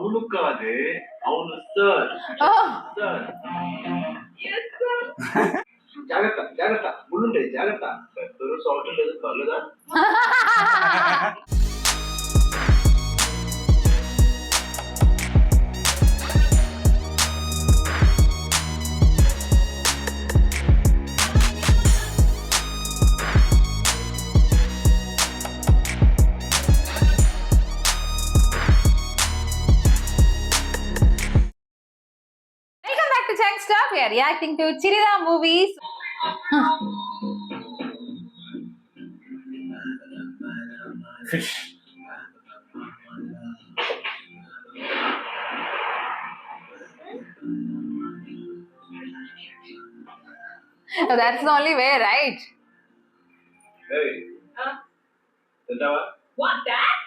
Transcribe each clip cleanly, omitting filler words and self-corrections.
అవును కాదే అవును సార్ సార్ జాగ్రత్త జాగ్రత్త ముళ్ళుంటాయి జాగ్రత్త పెద్దరు సౌకర్యం లేదు పర్లేదా Welcome back to Chunk Stuff. We are reacting to Chirida movies. Fish. Oh, that's the only way, right? Hey, తింటావా What that?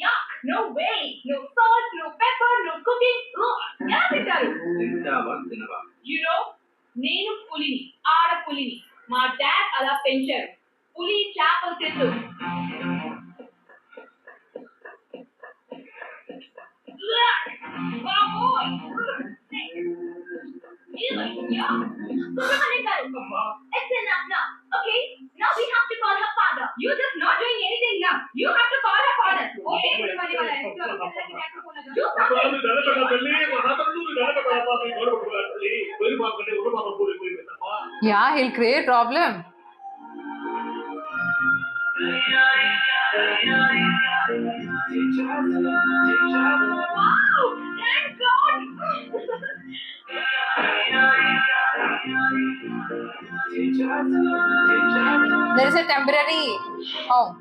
Yuck! No way! No salt, no pepper, no cooking. Ugh! ఎలా తింటారు? తింటావా తినవా You know, నేను పులిని, ఆడ పులిని. మా డాడ్ అలా పెంచారు. పులి చేపలు తిందు. బాబోయ్! It's enough now. Okay? Now we have to call her father. You're just not doing anything now. You have to call her father. Okay? Do something. Yeah, he'll create problem. Wow! Thank God! There is a temporary home.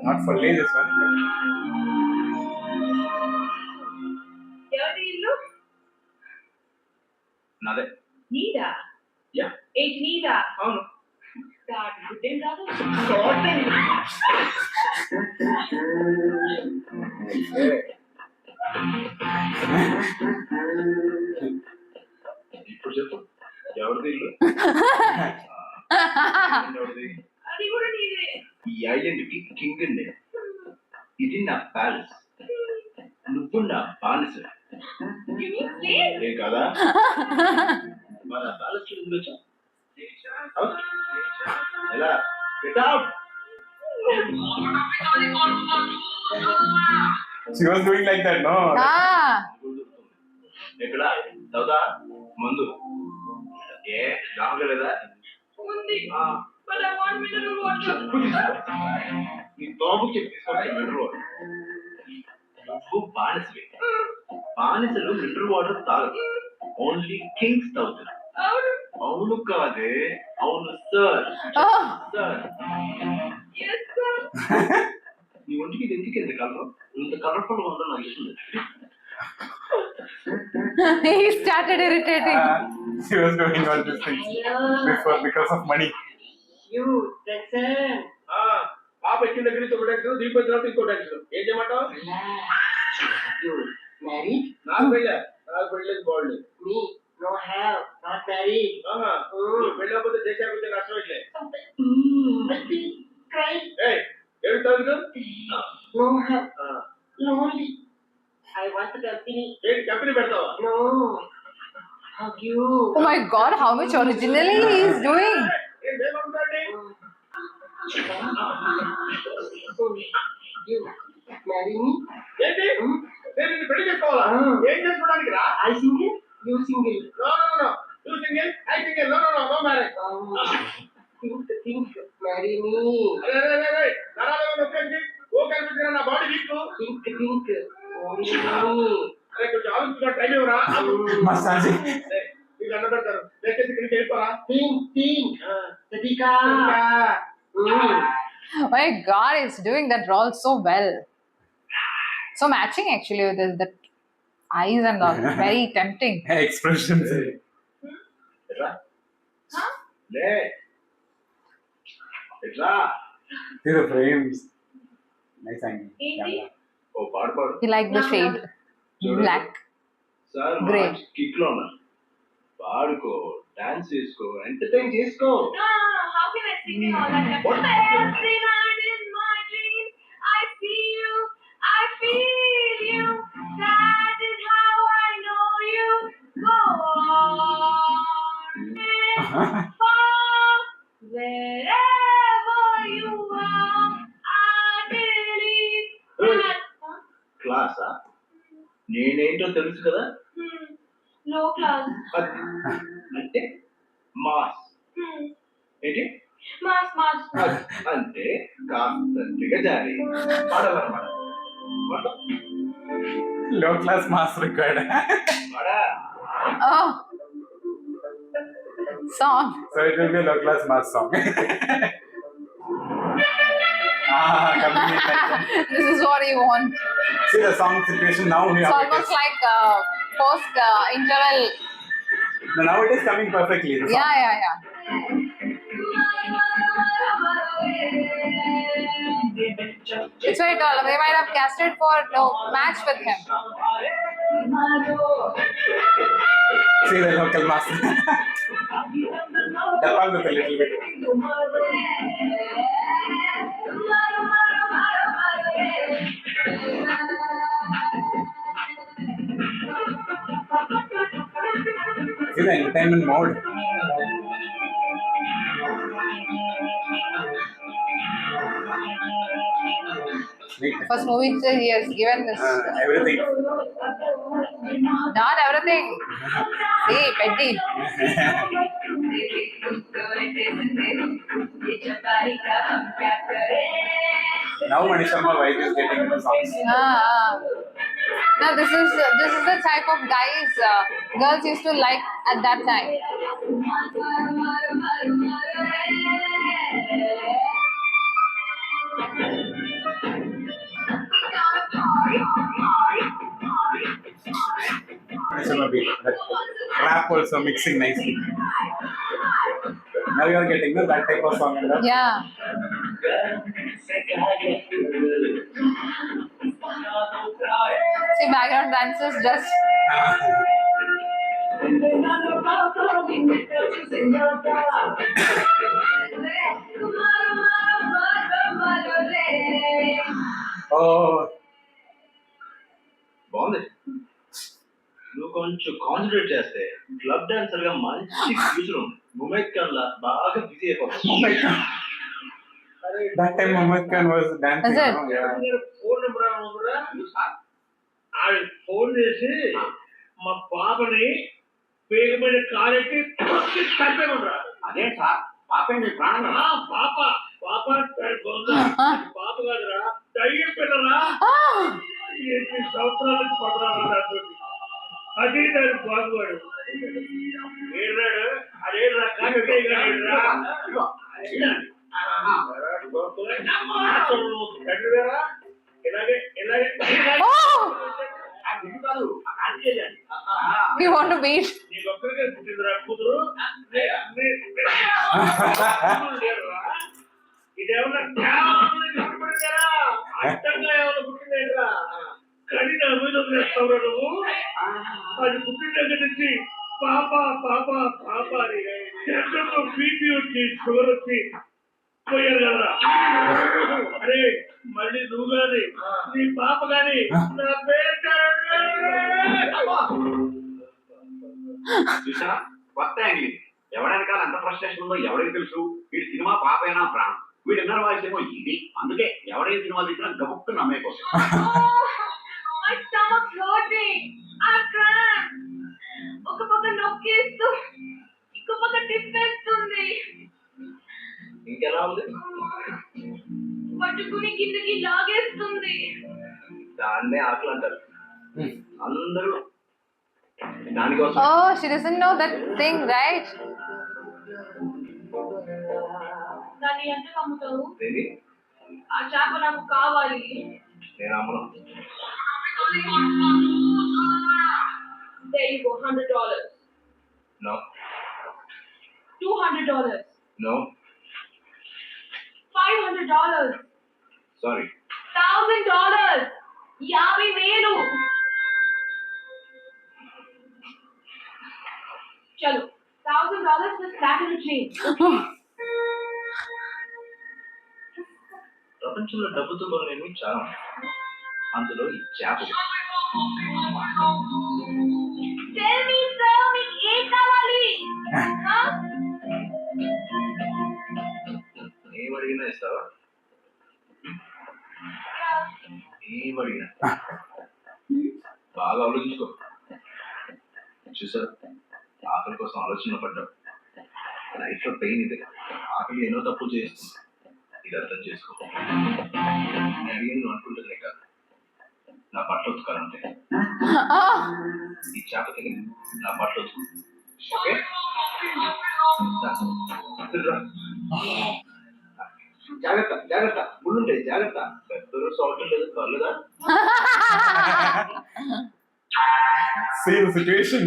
Not for ladies, one. ఎవరి ఇల్లు? నాదే నీదా? Yeah ఏంటి నీదా? అవును God, గుడ్డేం కాదు? ఇప్పుడు చెప్పు ఎవరిది ఇల్లు ఎవరిది అది కూడా నీదే. ఈ ఐలాండ్ కి కింగ్ అండి ఇది నా ప్యాలెస్ నువ్వు నా బానిస You mean slave? ఏం కదా మన ప్యాలెస్ లో ఉండొచ్చా ఎలా get out She was doing like that, no? Ah, ఎక్కడ చదువుతా మందు ఏ రాగలేదా ఉంది. But I want mineral water. నీ తోపు చెప్పి తీసుకొస్తా మినరల్ వాటర్ నువ్వు బానిసవి బానిసలు మినరల్ వాటర్ తాగదు ఓన్లీ కింగ్స్ తాగుతారు అవును. అవును కాదే అవును sir oh, sir Yes, sir. నీ ఒంటికి ఇది ఎందుకు ఎంత కలర్ ఇంత కలర్ఫుల్ గా ఉండడం నాకు ఇష్టం లేదు he started irritating. She was doing all these things before because of money. You, Jackson. పాప ఎక్కిన దగ్గర నుంచి ఒక టెన్షన్ దీపం తర్వాత ఇంకో టెన్షన్ ఏం చేయమంటావు You married? నాకు పెళ్ళలేదు బాగుండదు Me, no have, not married. పెళ్ళకపోతే దేశానికి నష్టం ఇట్లే But we cry. ఏడుతావు No have, lonely. I want the company. ఏంటి కంపెనీ పెడతావా No. Hug you. Oh my God, how much originally he is doing. You marry me? ఏంటి నేను పెళ్లి చేసుకోవాలా ఏం చేసుకోవడానికి రా I single, you single. No you single I single no marriage Think, marry me. అరే నరాలు నొక్కేసి ఓ కనిపించిన నా body weak Think, only me. అరే కొంచెం ఆలోచించుకో టైం ఇవ్వరా Massaging. నీకు అన్న పెడతారు దయచేసి ఇక్కడికి వెళ్ళిపోరా Think. Sadika. Oh my God, he's doing that role so well. So matching actually with the eyes and all. Very tempting. Expressions. ఎట్లా లే ఎట్లా See the frames. Nice angle. ఏంటి? ఓ పాడు He liked the shade. Black. Sir Grey. Kick లో ఉన్నారు పాడుకో dance చేసుకో entertain చేసుకో No. How can I singing all that. What? Every night in my dream, I see you, I feel you. That is how I know you. Go on, far, wherever you are. I believe that. క్లాసా నేనేంటో తెలుసు కదా Low class. అది అంటే mass ఏంటి Mass. అది అంటే కాస్త దిగజారి పాడాలన్నమాట పాడు. Low class mass required. పాడా. Oh, song. So it will be a low class mass song. Convenient. This is what you want. See the song situation now. We It's have almost like post interval. Now it is coming perfectly. The song. Yeah. It's very tall. They might have casted for to match with him. See the local mass. That one with a little bit. See the entertainment mode. Sweet. First movie he has given this. Everything. Not everything. See, petty. Now Manisharma wife is getting into songs. No, this is the type of guys girls used to like at that time. Manisharma beat. That rap also mixing nicely. Now you are getting that type of song and that. Yeah. See, background dancers just. Oh, బాగుంది నువ్వు కొంచెం concentrate చేస్తే club dancer గా మంచి future ఉంది ముమైత్ ఖాన్ లా బాగా busy అయిపోతుంది oh my God. That time Mohammed Khan was dancing. Is it? No? Yeah. Phone number కూడా ఆవిడ ఫోన్ చేసి మా పాపని పేగ మీద కాలెట్టి చంపేమరా అదే సార్ పాప మీ ప్రాణం పాప పాప కాదురా దయ్యం పిల్లరా Oh, 8 సంవత్సరాల నుంచి పడరాడు అది దాని బాగువాడు ఏడాడు అదేరా కాకపోతే ఇలాగే oh! We want to beat. నీకు ఒక్కరికే పుట్టిందిరా కూతురు ఇదేమన్నా అట్టంగా ఏమన్నా పుట్టిందేట్రా కానీ నా మీద వదిలేస్తావురా నువ్వు అది పుట్టిన దగ్గర నుంచి పాప అని చెట్లతో బీపీ వచ్చి షుగర్ వచ్చి పోయారు కదా అరే మళ్ళీ నువ్వు గాని నీ పాప గాని నా పేరు చూసా కొత్త యాంగిల్ ఇది. ఎవడనకాల ఎంత ఫ్రస్ట్రేషన్ ఉందో ఎవరికి తెలుసు వీడి సినిమా పాపైనా ప్రాణం వీడి ఇన్నర్ వాయిస్ ఏమో ఇది అందుకే ఎవరైనా సినిమా తీసినా గబుక్కు నమ్మే కోసం My stomach's hurting. I'm cramped. ఒక పక్క నొక్కేస్తూ ఇంకో పక్క తిప్పేస్తుంది ఇంకెలా ఉంది పట్టుకుని కిందకి లాగేస్తుంది దాన్నే ఆకలి అంటారు అందరూ దానికోసం Oh, she doesn't know that thing, right? దాన్ని ఎంత అమ్ముతావు ఇది ఆ చేప నాకు కావాలి నేను అమ్మను There you go, $100. No $200. No $500. Sorry $1,000. 50,000. चलो $1,000 plus platinum chain. ప్రపంచంలో డబ్బుతో కొనలేనివి చాలా ఉన్నాయి. అందులో ఈ చేప ఒకటి. Tell me, sir, మీకు ఏం కావాలి? Huh? ఏమడిగినా ఇస్తావా? ఏమడిగినా బాగా ఆలోచించుకో. చూసా, ఆకలి కోసం ఆలోచన పడ్డావు. లైఫ్ లో పెయిన్ ఇది. ఆకలి ఎన్నో తప్పు చేస్తుంది. ఇది అర్థం చేసుకో. నేను అడిగింది నువ్వు అనుకుంటుంది కాదు. నా బట్టలు ఉతుకాలంటే Oh, ఈ చేప తిని నా బట్టలు ఉతుకు. ఓకే? రా. జాగ్రత్త జాగ్రత్త, ముళ్ళుంటాయి జాగ్రత్త. పెద్దలు సౌండ్ లేదు పర్లేదా? See the situation.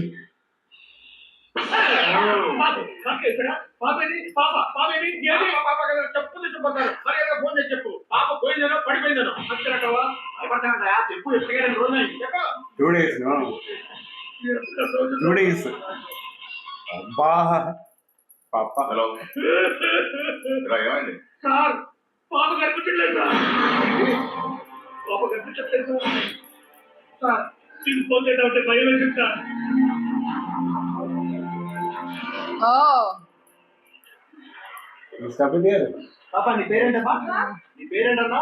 పాప ఇక్కడ పాపేది పాప పాపేది ఏది పాప కదా చెప్పు చెప్పారు. మరి ఏదో ఫోన్ చేసి చెప్పు. పాప పోయిందనో పడిపోయిందనో అంతేనటవా? భయపడతామంటాయా? చెప్పు ఎప్పటికే 2 రోజులు అయింది. చెప్పు. 2 days, no? 2 days. Abba. Papa. Hello ఇలా ఏమైంది? సార్ పాప కనిపించట్లేదు సార్. పాప కనిపించట్లేదు సార్. సార్ నేను ఫోన్ చేద్దామంటే భయం వేసింది sir. oh. You stop it here. పాప నీ పేరేంటమ్మా? నీ పేరేంటన్నా?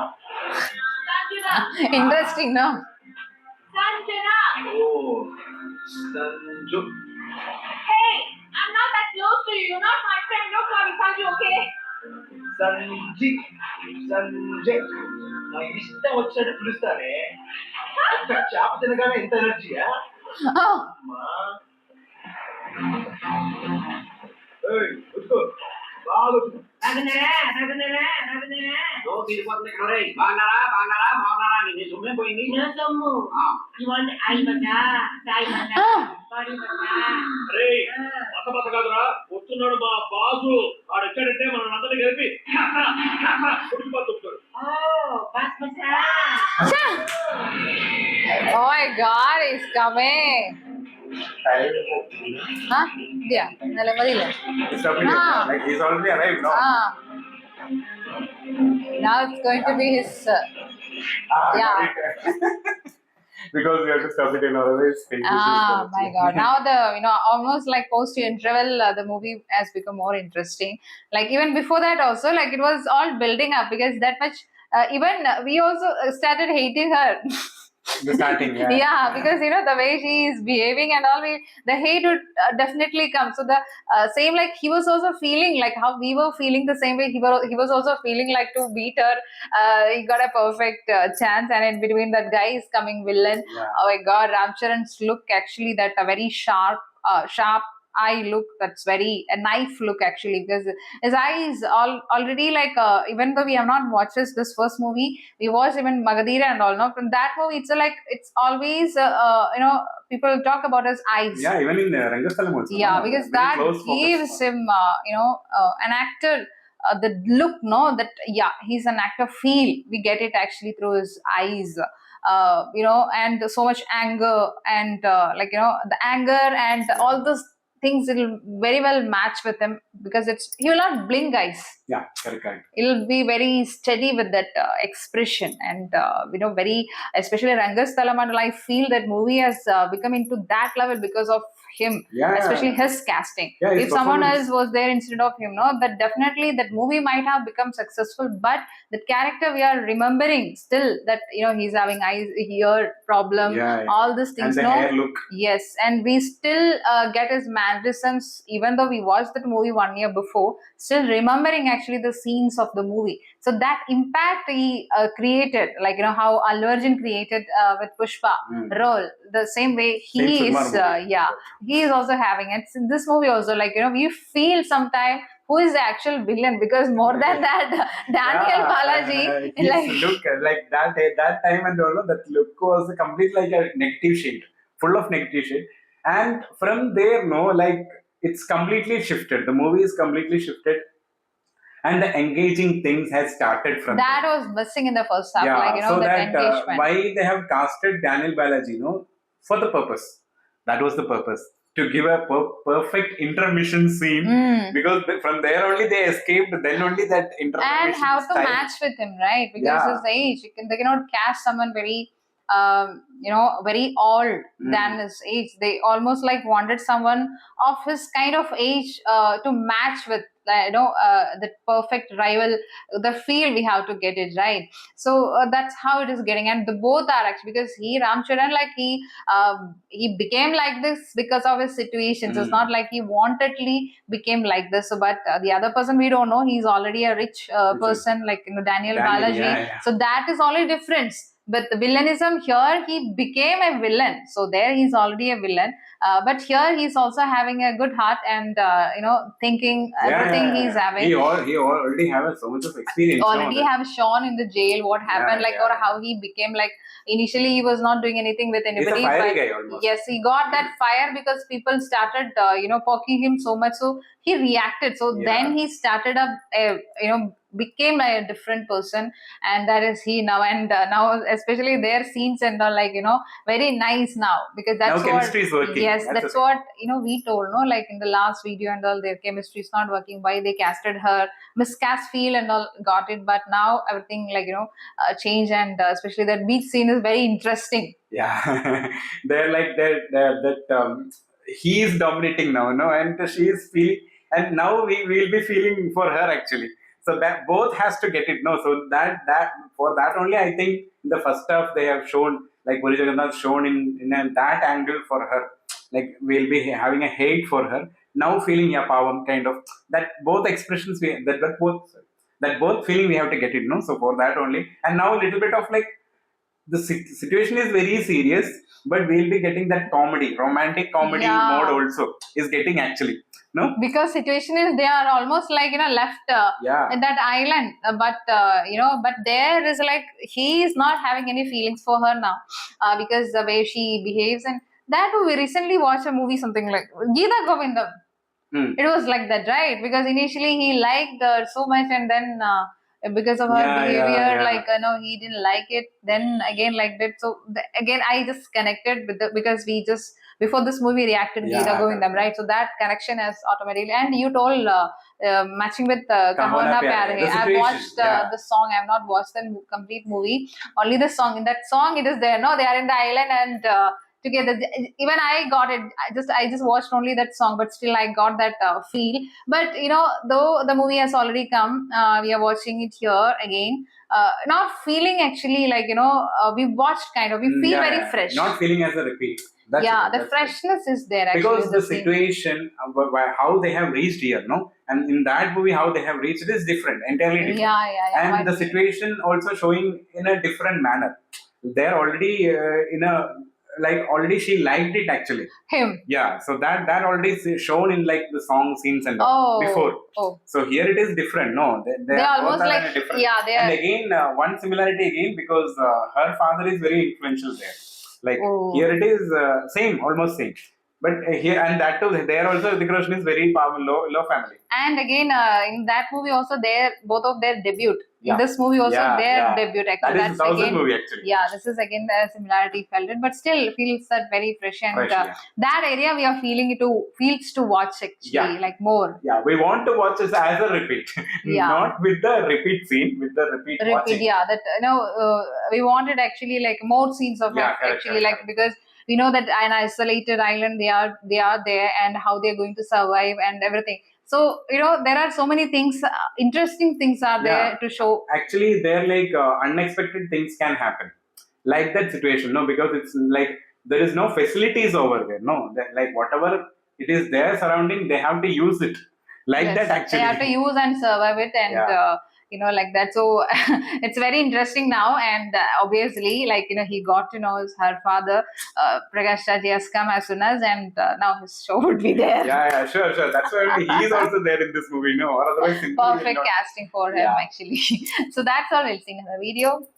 Sanjana. Interesting, no? Sanjana. Oh Sanju. Hey, I'm not that close to you. You're not my friend. Don't call me Sanju, okay? Sanji Sanjay. నా ఇష్టం వచ్చినట్టు పిలుస్తానే. ఒక్క చేప తినగానే ఇంత ఎనర్జీయా? Oh, అమ్మా. ఏయ్, ఉతుకో. బాగా ఉతుకో. రోజు తీరిపోతుంది ఇక్కడ. రేయ్, బాగున్నారా బాగున్నారా బాగున్నారా అని నీ సొమ్మే పోయింది. ఆ, అరే మత కాదురా, వస్తున్నాడు మా బాసు. వాడు వచ్చాడంటే మనం అందరినీ కలిపి పుట్టుకుపోతాడు. oh my God, he's coming. Huh? Yeah, nalamadiile. Stop it here. Ah. Like he's already arrived, no? Ah. Now it's going to be his. Yeah. Because we have to stop it in otherwise. Ah, my God. Now almost like post interval, the movie has become more interesting. Like even before that also, like it was all building up because that much. Even we also started hating her. The starting, yeah. Yeah, because the way she is behaving and all, the hate would definitely come. So the same, like he was also feeling like how we were feeling the same way. He was also feeling like to beat her. He got a perfect chance, and in between that guy is coming villain. Yeah. Oh my God, Ramcharan's look actually, that a very sharp eye look, that's very a knife look actually, because his eyes already like even though we have not watched this first movie, we watched even Magadira and all, no, from that movie it's like it's always people talk about his eyes. Yeah, even in Rangasthalam also. Yeah, no? because Very that close focus. gives him an actor the look, no, that yeah, he's an actor feel. We get it actually through his eyes. And so much anger and the anger and all those things will very well match with him, because he will not blink, guys. Yeah, correct. He'll be very steady with that expression, and very, especially Rangasthalam, and I feel that movie has become into that level because of him, Yeah. especially his casting. Yeah, his If someone performance. else was there instead of him, no, that definitely that movie might have become successful, but the character we are remembering still, that he's having eyes, ear problem, Yeah. all these And things, the no. hair look. Yes, and we still get his mannerisms, even though we watched that movie 1 year before, still remembering actually the scenes of the movie. So that impact he created, like how Allu Arjun created with Pushpa role, the same way he Same is, Sukumar movie. he is also having it. In this movie also, like we feel sometime who is the actual villain, because more than that, Daniel Balaji, His like look, like that time and all, that look was complete like a negative shade, full of negative shade. And from there, no, like it's completely shifted. The movie is completely shifted, and the engaging things has started from that there. was missing in the first half, Yeah, like so that that engagement. why they have casted Daniel Balaji, for the purpose. That was the purpose. to give a perfect intermission scene, because from there only they escaped. Then only that intermission And how to style. match with him, right? Because Yeah. his age, they cannot cast someone very very old than his age. They almost like wanted someone of his kind of age to match with the perfect rival, the feel we have to get it right. So that's how it is getting. And the both are actually, because Ram Charan, like he became like this because of his situations. It's not like he wantedly became like this. So but the other person, we don't know, he's already a rich person, like Daniel Balaji. Yeah. So that is only difference. But the villainism here, he became a villain. So there he's already a villain. But here he's also having a good heart and thinking everything he's having. He already have so much of experience. Already have shown in the jail what happened, or how he became like. Initially he was not doing anything with anybody. He's a fiery but guy almost. yes, he got that fire because people started poking him so much. So he reacted. So then he started up became like a different person, and that is he now. And now especially their scenes and all, like very nice now, because that's Now what chemistry is working. yes, That's that's the what we told, no, like in the last video and all, their chemistry is not working. Why they casted her, Miss Casfield and all, got it. But now everything like change, and especially that beach scene is very interesting. Yeah. They're like that he is dominating now, and she is feeling, and now we will be feeling for her actually. So that both has to get it, so that for that only, I think in the first half they have shown, like Puri Jagannath shown in that angle for her, like we'll be having a hate for her, now feeling pavam kind of, that both expressions that both feeling we have to get it, so for that only. And now a little bit of like the situation is very serious, but we'll be getting that romantic comedy Yeah. mode also is getting actually, no? Because situation is they are almost like left Yeah. in that island. But but there is like he is not having any feelings for her now, because the way she behaves. And that too, we recently watched a movie, something like Geeta Govindam. It was like that, right? Because initially he liked her so much, and then because of her Yeah, behavior, yeah. like he didn't like it. Then again liked it. So again, I just connected with because we just before this movie reacted Yeah, Geeta Govindam, right? So that connection has automatically. And you told matching with Kahona Pyar Hai. The I've situation, watched yeah. the song. I have not watched the complete movie. Only the song. In that song, it is there. No, they are in the island and. Together, even I got it. I just watched only that song, but still I got that feel. But though the movie has already come, we are watching it here again. Not feeling actually like we watched kind of. We feel very fresh. Not feeling as a repeat. The that's freshness is there actually. because in the scene. situation, how they have reached here, and in that movie how they have reached, it is different, entirely different. Yeah. And the situation also showing in a different manner. They're already already she liked it actually. Him. Yeah, so that already is shown in like the song scenes and all before. Oh. So here it is different. No, they They're are almost both are like in a different. they And are. again, one similarity again, because her father is very influential there. Like here it is same, almost same. But here and that too, there also Hrithik Roshan is very powerful, low family. And again, in that movie also, both of their debut. Yeah. In this movie also, their debut actually. That is That's 2000 again, movie actually. yeah, this is again the similarity felt it, but still feels that very fresh. And Fresh, yeah. that area we are feels to watch actually, like more. Yeah, we want to watch this as a repeat, Yeah. not with the repeat scene, with the repeat watching. Yeah, that we wanted actually like more scenes of Yeah, it correct, actually, correct, like because we know that an isolated island they are there, and how they're going to survive and everything. So there are so many things, interesting things are there to show. Actually, there like unexpected things can happen, like that situation. No, because it's like there is no facilities over there. No, like whatever it is there surrounding, they have to use it. Like Yes, that actually. they have to use and survive it, and like that. So it's very interesting now, and obviously, like he got to know her father, Prakash Raj has come as soon as, and now his show would be there. Yeah, sure. That's why he is also there in this movie. No, or otherwise simply Perfect casting for him actually. So that's all. We'll see in the video.